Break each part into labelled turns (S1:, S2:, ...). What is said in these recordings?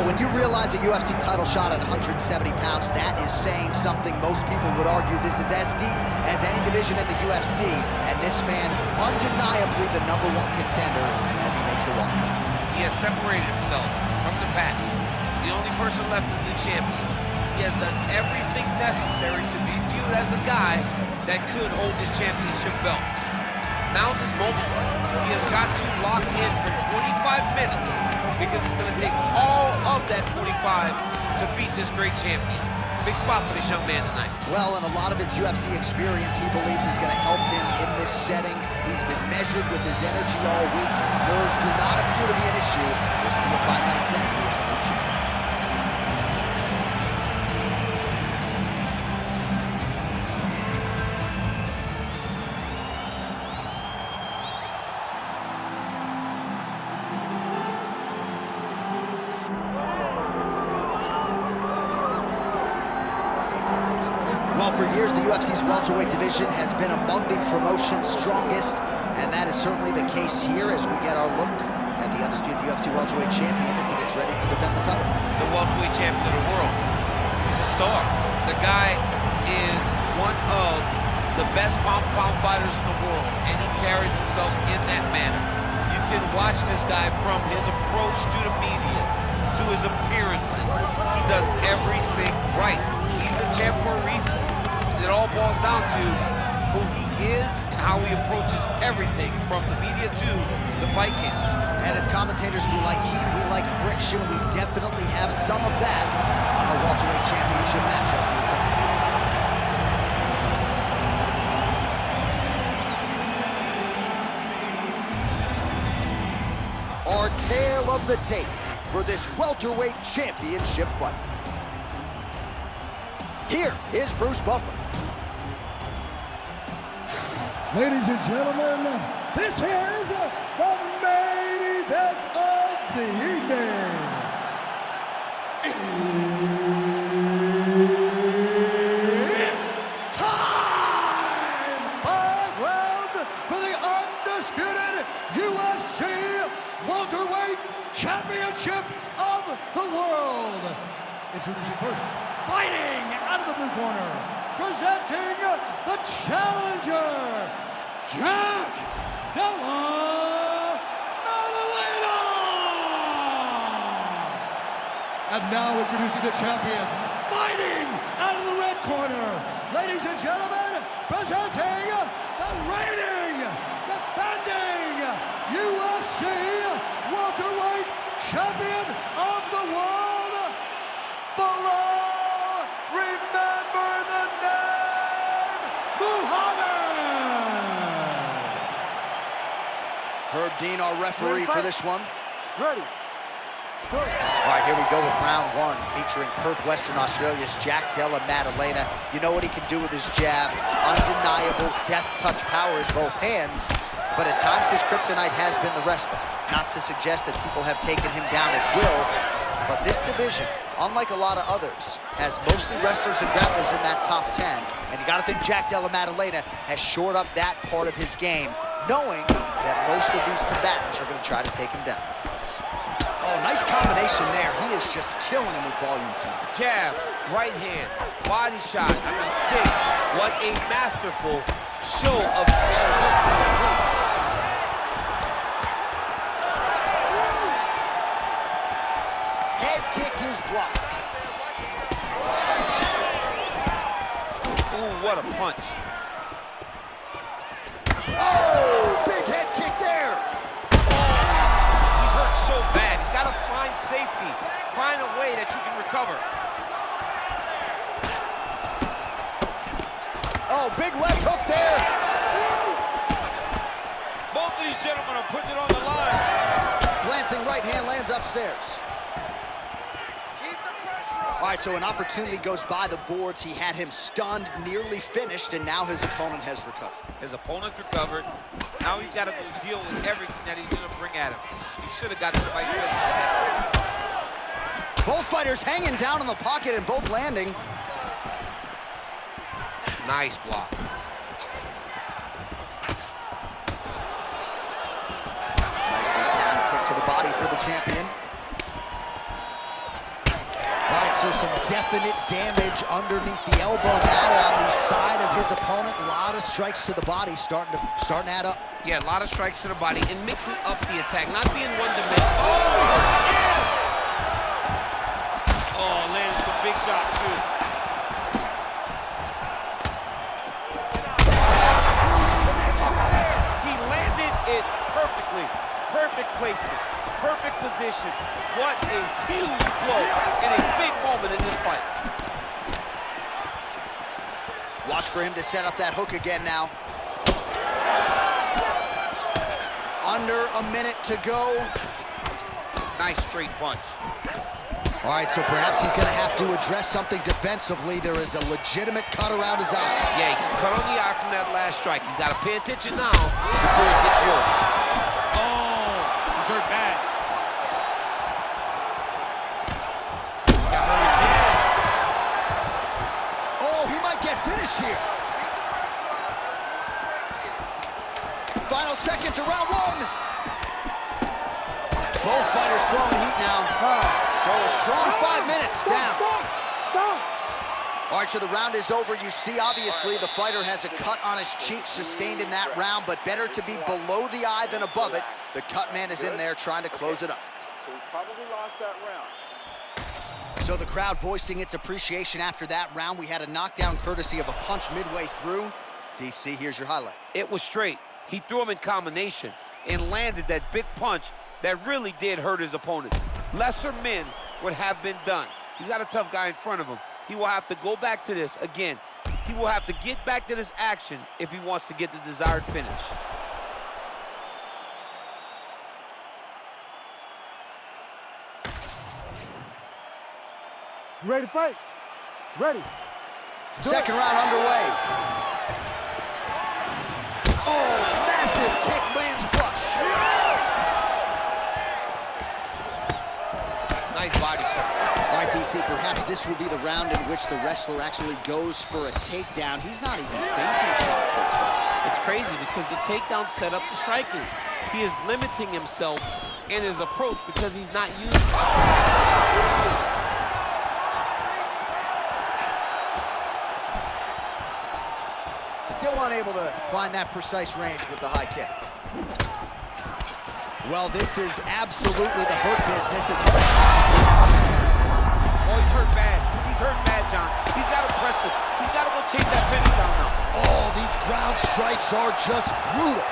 S1: when you realize a UFC title shot at 170 pounds, that is saying something. Most people would argue this is as deep as any division in the UFC, and this man, undeniably the #1 contender as he makes your walk tonight.
S2: He has separated himself from the pack. The only person left is the champion. He has done everything necessary to be viewed as a guy that could hold his championship belt. Now's his moment. He has got to lock in for 25 minutes because it's going to take all of that 25 to beat this great champion. Big spot for this young man tonight.
S1: Well, and a lot of his UFC experience, he believes, is going to help him in this setting. He's been measured with his energy all week. Nerves do not appear to be an issue. We'll see if by night's end we have a new champion. Well, for years, the UFC's welterweight division has been among the promotion's strongest, and that is certainly the case here as we get our look at the undisputed UFC welterweight champion as he gets ready to defend the title.
S2: The welterweight champion of the world. He's a star. The guy is one of the best pound-for-pound fighters in the world, and he carries himself in that manner. You can watch this guy from his approach to the media, to his appearances. He does everything right. He's the champ for a reason. It all boils down to who he is and how he approaches everything from the media to the fight camp.
S1: And as commentators, we like heat, we like friction. We definitely have some of that on our welterweight championship matchup tonight. Our tale of the tape for this welterweight championship fight. Here is Bruce Buffer.
S3: Ladies and gentlemen, this is the main event of the evening. It's time! 5 rounds for the undisputed UFC welterweight championship of the world. Introducing first, fighting out of the blue corner, presenting the challenger, Jack Della Maddalena! And now introducing the champion, fighting out of the red corner, ladies and gentlemen, presenting the reigning, defending UFC welterweight champion of the world, below, remember the name, Muhammad!
S1: Herb Dean, our referee for this one.
S3: Ready.
S1: All right, here we go with round 1, featuring Perth, Western Australia's Jack Della Maddalena. You know what he can do with his jab. Undeniable death touch power in both hands, but at times his kryptonite has been the wrestling. Not to suggest that people have taken him down at will, but this division, unlike a lot of others, has mostly wrestlers and grapplers in that top 10, and you gotta think Jack Della Maddalena has shored up that part of his game, knowing that most of these combatants are gonna try to take him down. Oh, nice combination there. He is just killing him with volume tonight.
S2: Jab, right hand, body shot, kick. What a masterful show of
S1: Head kick is blocked.
S2: Ooh, what a punch.
S1: Oh, big head kick there.
S2: He's hurt so bad. He's got to find safety. Find a way that you can recover.
S1: Oh, big left hook there.
S2: Both of these gentlemen are putting it on the line.
S1: Glancing right hand lands upstairs. All right, so an opportunity goes by the boards. He had him stunned, nearly finished, and now his opponent has recovered.
S2: His opponent's recovered. Now he's got to deal with everything that he's going to bring at him. He should have got the fight finished.
S1: Both fighters hanging down in the pocket and both landing.
S2: Nice block.
S1: Nicely timed kick to the body for the champion. so some definite damage underneath the elbow now on the side of his opponent. A lot of strikes to the body starting to add up.
S2: Yeah, a lot of strikes to the body and mixing up the attack, not being one-dimensional. Oh, yeah! Oh, landed some big shots, too. He landed it perfectly. Perfect placement, perfect position. What a huge blow and a big moment in this fight.
S1: Watch for him to set up that hook again now. Under a minute to go.
S2: Nice straight punch.
S1: All right, so perhaps he's going to have to address something defensively. There is a legitimate cut around his eye.
S2: Yeah, he got cut on the eye from that last strike. He's got to pay attention now before it gets worse. Oh, he's hurt bad. He got hurt again.
S1: Oh, he might get finished here. Final seconds of round one. Both fighters throwing heat now. So a strong 5 minutes down.
S3: Stop!
S1: All right, so the round is over. You see, obviously, the fighter has a cut on his cheek sustained in that round, but better to be below the eye than above it. The cut man is in there trying to close it up.
S4: So we probably lost that round.
S1: So the crowd voicing its appreciation after that round. We had a knockdown courtesy of a punch midway through. DC, here's your highlight.
S2: It was straight. He threw him in combination and landed that big punch that really did hurt his opponent. Lesser men would have been done. He's got a tough guy in front of him. He will have to go back to this. Again, he will have to get back to this action if he wants to get the desired finish.
S3: You ready to fight? Ready.
S1: Second round underway. Oh, massive kick lands flush.
S2: Nice body shot.
S1: All right, DC, perhaps this will be the round in which the wrestler actually goes for a takedown. He's not even feinting shots this far.
S2: It's crazy because the takedown set up the strikers. He is limiting himself in his approach because he's not using it.
S1: Still unable to find that precise range with the high kick. Well, this is absolutely the hurt business. It's hurt.
S2: Oh, he's hurt bad. He's hurt bad, John. He's got to press him. He's got to go chase that finish down now.
S1: Oh, these ground strikes are just brutal.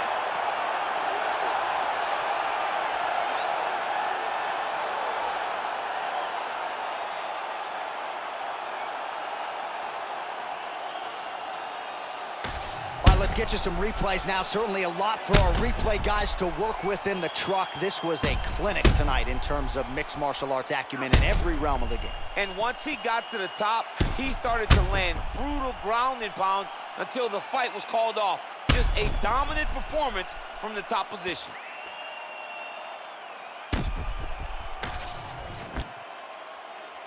S1: Let's get you some replays now. Certainly a lot for our replay guys to work with in the truck. This was a clinic tonight in terms of mixed martial arts acumen in every realm of the game.
S2: And once he got to the top, he started to land brutal ground and pound until the fight was called off. Just a dominant performance from the top position.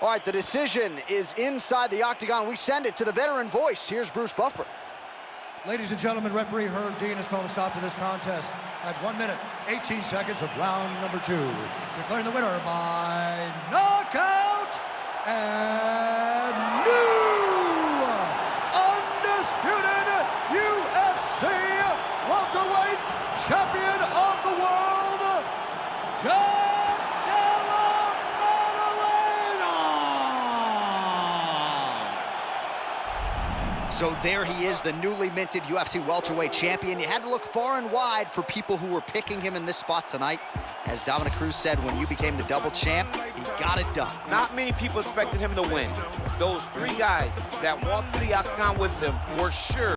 S1: All right, the decision is inside the octagon. We send it to the veteran voice. Here's Bruce Buffer.
S3: Ladies and gentlemen, referee Herb Dean has called a stop to this contest at 1 minute, 18 seconds of round number 2. Declaring the winner by knockout and new undisputed UFC welterweight champion of the world, Jack Della Maddalena!
S1: So there he is, the newly minted UFC welterweight champion. You had to look far and wide for people who were picking him in this spot tonight. As Dominic Cruz said, when you became the double champ, he got it done.
S2: Not many people expected him to win. Those 3 guys that walked to the octagon with him were sure